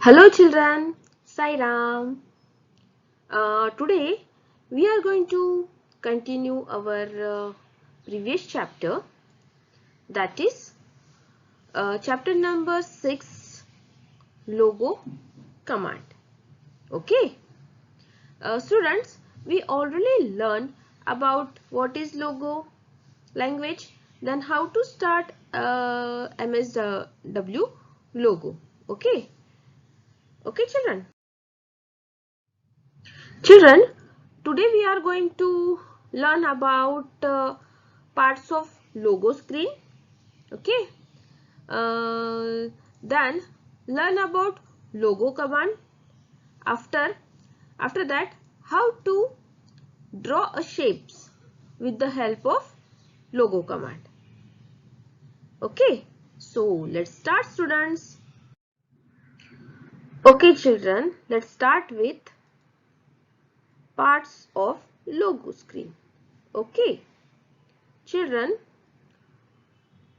Hello children, Sai Ram. Today we are going to continue our previous chapter, that is chapter number 6, logo command. Okay, students, we already learned about what is logo language, then how to start MSW logo. Okay, children. Children, today we are going to learn about parts of logo screen. Okay. Then learn about logo command. After that, how to draw a shapes with the help of logo command. Okay. So let's start, students. Okay, children. Let's start with parts of logo screen. Okay. Children,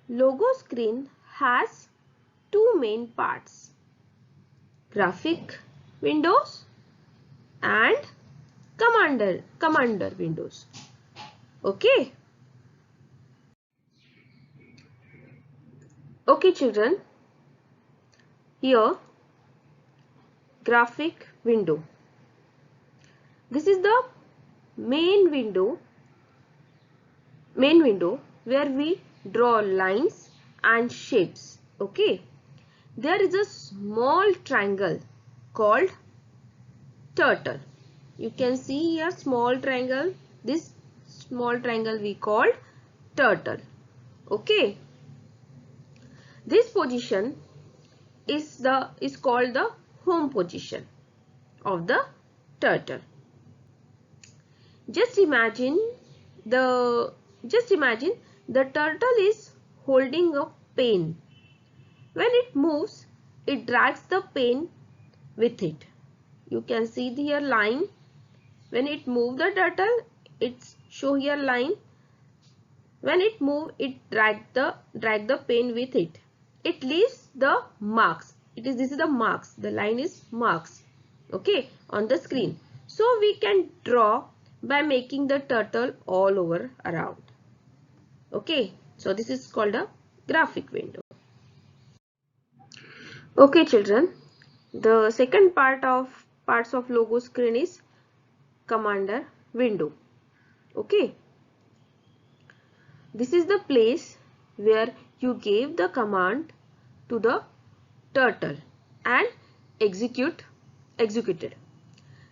logo screen has two main parts, graphic windows and commander windows. Okay. Okay children, here graphic window. This is the main window where we draw lines and shapes. Okay. There is a small triangle called turtle. You can see here small triangle. This small triangle we called turtle. Okay. This position is called the home position of the turtle. Just imagine the turtle is holding a pen. When it moves, it drags the pen with it. You can see here line. When it moves the turtle, it's show here line. When it move, it drag the pen with it. It leaves the marks. This is the marks. The line is marks. Okay, on the screen. So we can draw by making the turtle all over around. Okay, so this is called a graphic window. Okay, children. The second parts of logo screen is commander window. Okay. This is the place where you gave the command to the turtle and executed.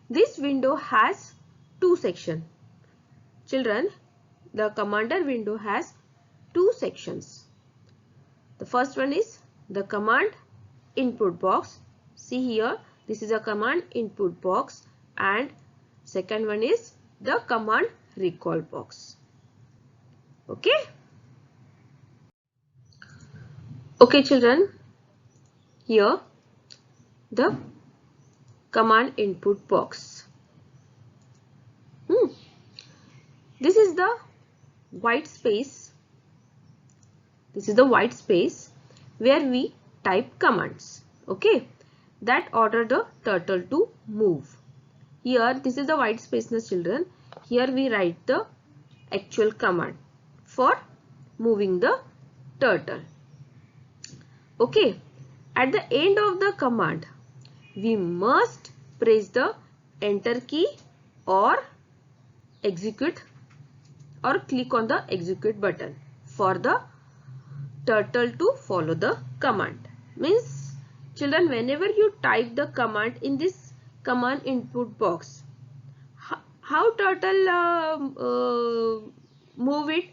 This window has two sections. Children, the commander window has two sections. The first one is the command input box. See here, this is a command input box, and second one is the command recall box. Okay. Okay children, here the command input box. This is the white space. This is the white space where we type commands. Okay, that order the turtle to move. Here, this is the white space, na children. Here we write the actual command for moving the turtle. Okay, at the end of the command, we must press the enter key or execute or click on the execute button for the turtle to follow the command. Means children, whenever you type the command in this command input box, how turtle move it?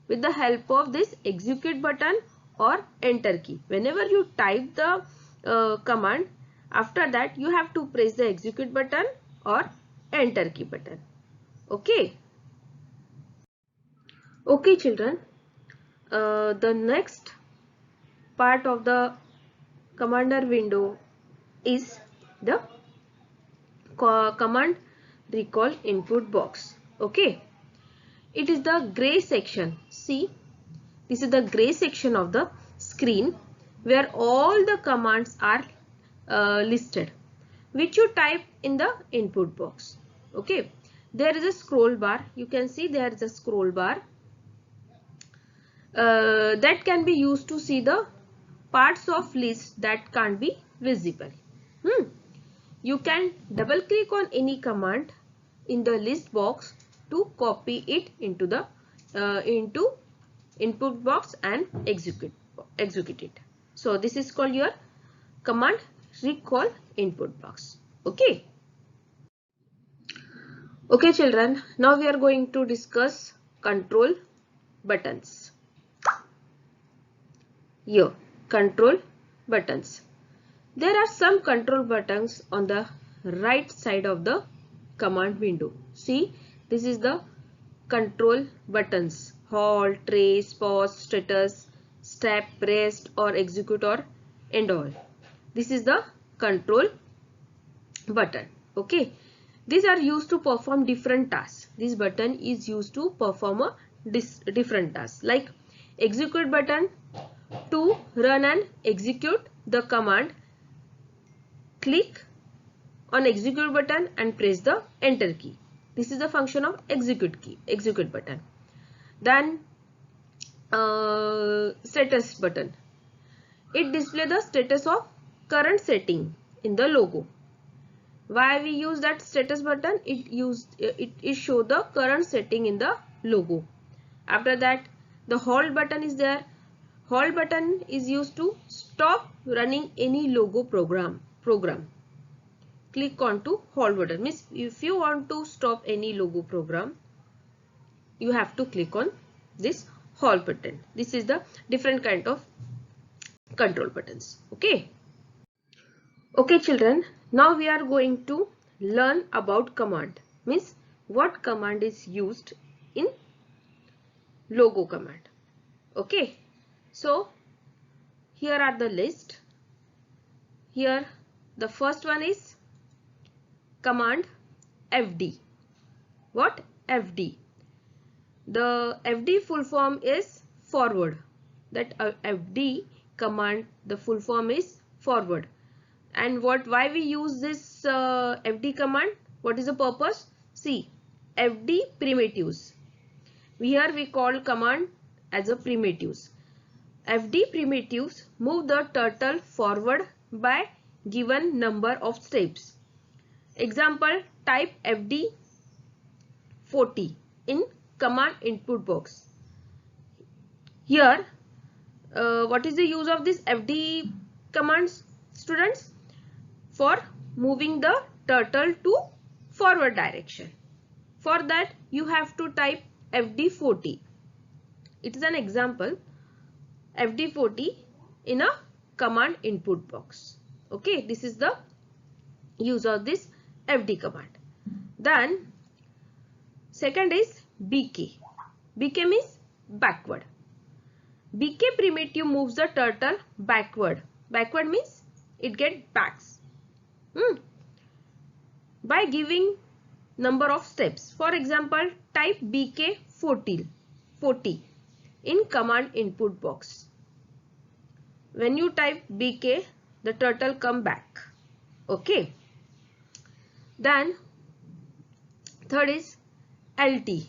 With the help of this execute button or enter key. Whenever you type the command, after that you have to press the execute button or enter key button. Okay. Okay children, the next part of the commander window is the command recall input box. Okay, it is the gray section. See, this is the gray section of the screen where all the commands are listed, which you type in the input box. Okay, there is a scroll bar. You can see there is a scroll bar that can be used to see the parts of list that can't be visible. You can double click on any command in the list box to copy it into the into input box and execute it. So this is called your command recall input box. Okay. Okay children, now we are going to discuss control buttons. Here, control buttons. There are some control buttons on the right side of the command window. See, this is the control buttons: halt, trace, pause, status, step, rest or execute or end all. This is the control button. Okay, these are used to perform different tasks. This button is used to perform a different tasks, like execute button to run and execute the command. Click on execute button and press the enter key. This is the function of execute button. Then status button. It displays the status of current setting in the logo. Why we use that status button? It show the current setting in the logo. After that, the halt button is there. Halt button is used to stop running any logo program. Click on to halt button. Means if you want to stop any logo program, you have to click on this halt button. This is the different kind of control buttons. Okay. Okay children, now we are going to learn about command. Means what command is used in logo command. Okay. So here are the list. Here the first one is command FD. What? FD. The FD full form is forward. That FD command, the full form is forward. And why we use this FD command? What is the purpose? See, FD primitives. Here we call command as a primitives. FD primitives move the turtle forward by given number of steps. Example, type FD 40 in command input box. Here, what is the use of this FD commands, students? For moving the turtle to forward direction. For that, you have to type FD 40. It is an example. FD 40 in a command input box. Okay, this is the use of this FD command. Then second is BK. BK means backward. BK primitive moves the turtle backward. Backward means it gets backs. By giving number of steps. For example, type BK 40 in command input box. When you type BK, the turtle come back. Okay. Then third is LT.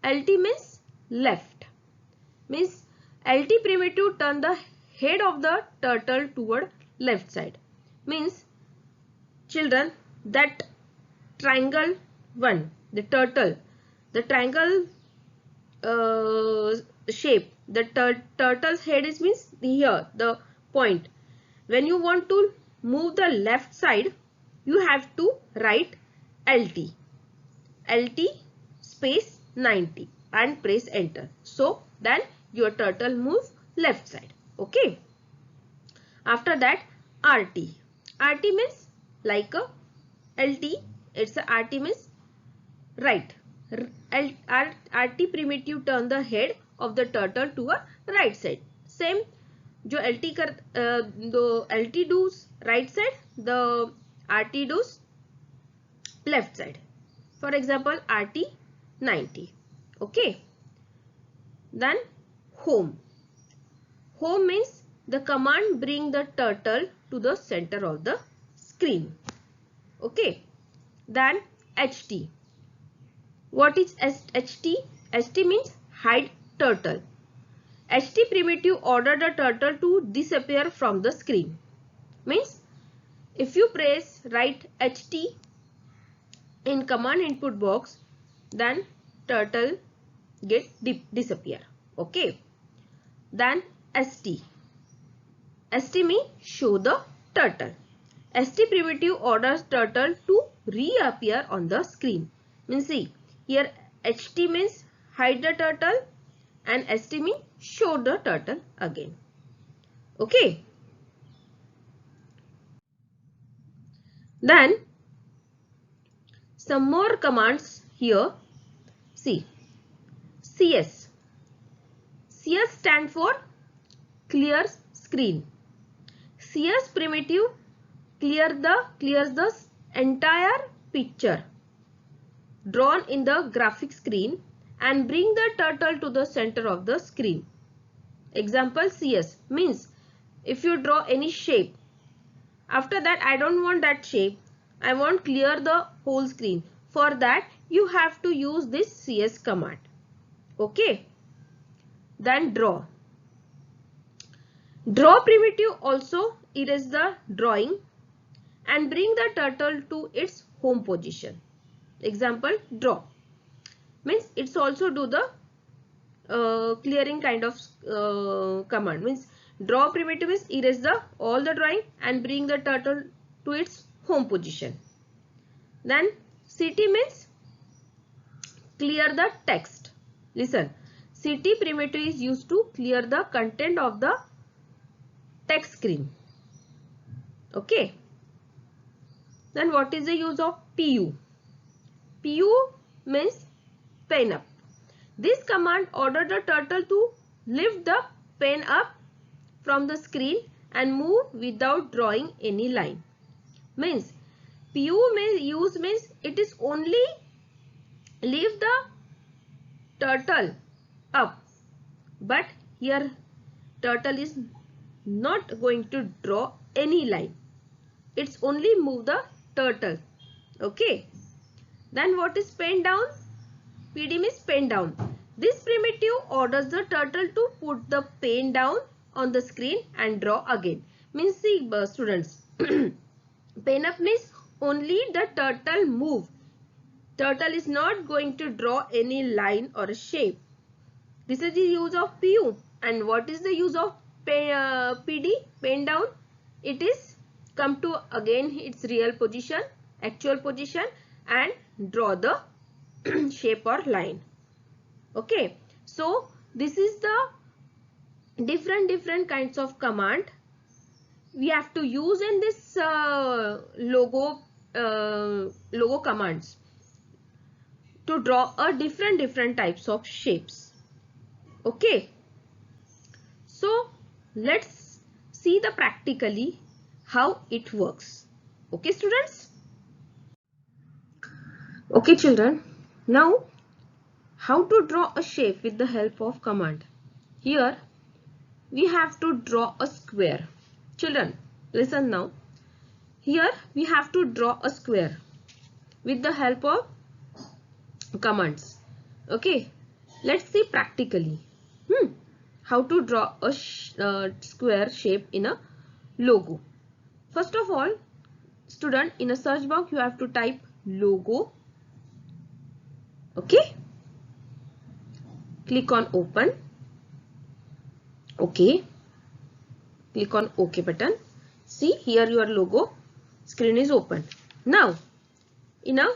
LT means left. Means LT primitive turn the head of the turtle toward left side. Means children, that triangle one, the turtle, the triangle shape, the turtle's head is means here the point. When you want to move the left side, you have to write LT space 90 and press enter. So then your turtle moves left side. Okay. After that, RT. RT means like a LT. It's a RT means right. RT primitive turn the head of the turtle to a right side. Same जो LT does right side, the RT does left side. For example, RT 90. Okay. Then home. Home means the command bring the turtle to the center of the screen. Okay. Then HT. What is HT? HT means hide turtle. HT primitive order the turtle to disappear from the screen. Means if you write HT in command input box, then turtle get disappear. Okay. Then ST. ST means show the turtle. ST primitive orders turtle to reappear on the screen. Means see, here HT means hide the turtle and ST means show the turtle again. Okay. Then some more commands here. See, CS. CS stand for clear screen. CS primitive clears the entire picture drawn in the graphic screen and bring the turtle to the center of the screen. Example CS means if you draw any shape, after that I don't want that shape, I want clear the whole screen. For that you have to use this CS command. Okay. Then draw. Draw primitive also erase the drawing and bring the turtle to its home position. Example, draw. Means it's also do the clearing kind of command. Means draw primitive is erase all the drawing and bring the turtle to its home position. Then CT means clear the text. Listen, CT primitive is used to clear the content of the text screen. Okay. Then what is the use of PU? PU means pen up. This command orders the turtle to lift the pen up from the screen and move without drawing any line. Means PU means it is only lift the turtle up, but here turtle is not going to draw any line. It's only move the turtle. Okay. Then what is pen down? PD means pen down. This primitive orders the turtle to put the pen down on the screen and draw again. Means see students, pen up means only the turtle move. Turtle is not going to draw any line or a shape. This is the use of PU. And what is the use of PD? Pen down. It is come to again its real position, actual position, and draw the shape or line. Okay. So this is the different kinds of command we have to use in this logo commands to draw a different types of shapes. Okay. So let's see the practically how it works. Okay students. Okay children. Now how to draw a shape with the help of command. Here we have to draw a square. Children, listen now. Here we have to draw a square with the help of commands. Okay, let's see practically how to draw a square shape in a logo. First of all, student, in a search box you have to type logo. Okay, click on open. Okay, click on OK button. See, here your logo screen is open. Now in a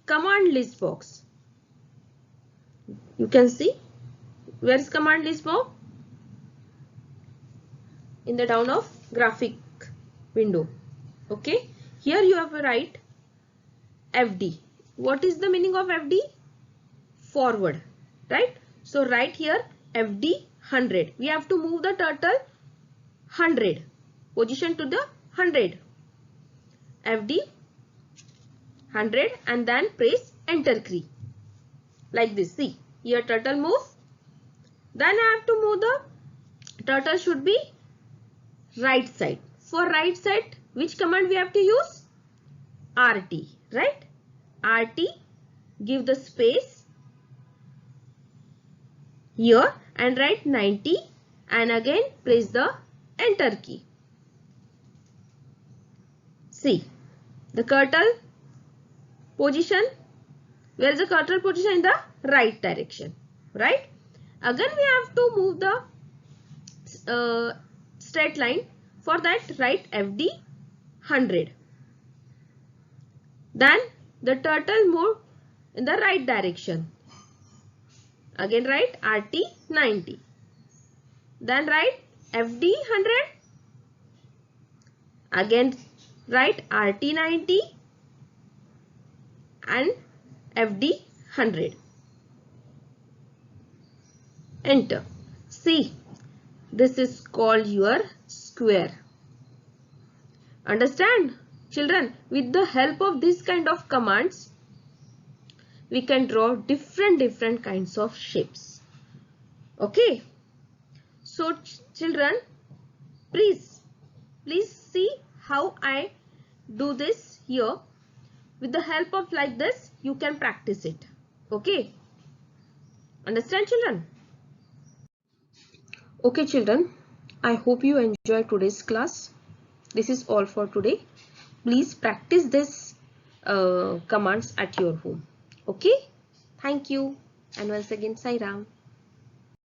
command list box, you can see where is command list box? In the down of graphic window. Okay, here you have to write FD. What is the meaning of FD? Forward, right? So write here FD 100. We have to move the turtle 100 position to the 100. FD 100 and then press enter key like this. See, here turtle move. Then I have to move the turtle should be right side. for right side, which command we have to use? RT, right? RT, give the space here and write 90 and again press the enter key. See the turtle position. Where is the turtle position? In the right direction, right? Again we have to move the straight line. For that write FD 100. Then the turtle move in the right direction. Again write RT 90. Then write FD 100. Again write RT 90 and FD 100. Enter. See, this is called your square. Understand, children? With the help of this kind of commands, we can draw different kinds of shapes. Okay. So children, please see how I do this here. With the help of like this, you can practice it. Okay. Understand, children? Okay, children. I hope you enjoyed today's class. This is all for today. Please practice this commands at your home. Okay. Thank you. And once again, Sai Ram.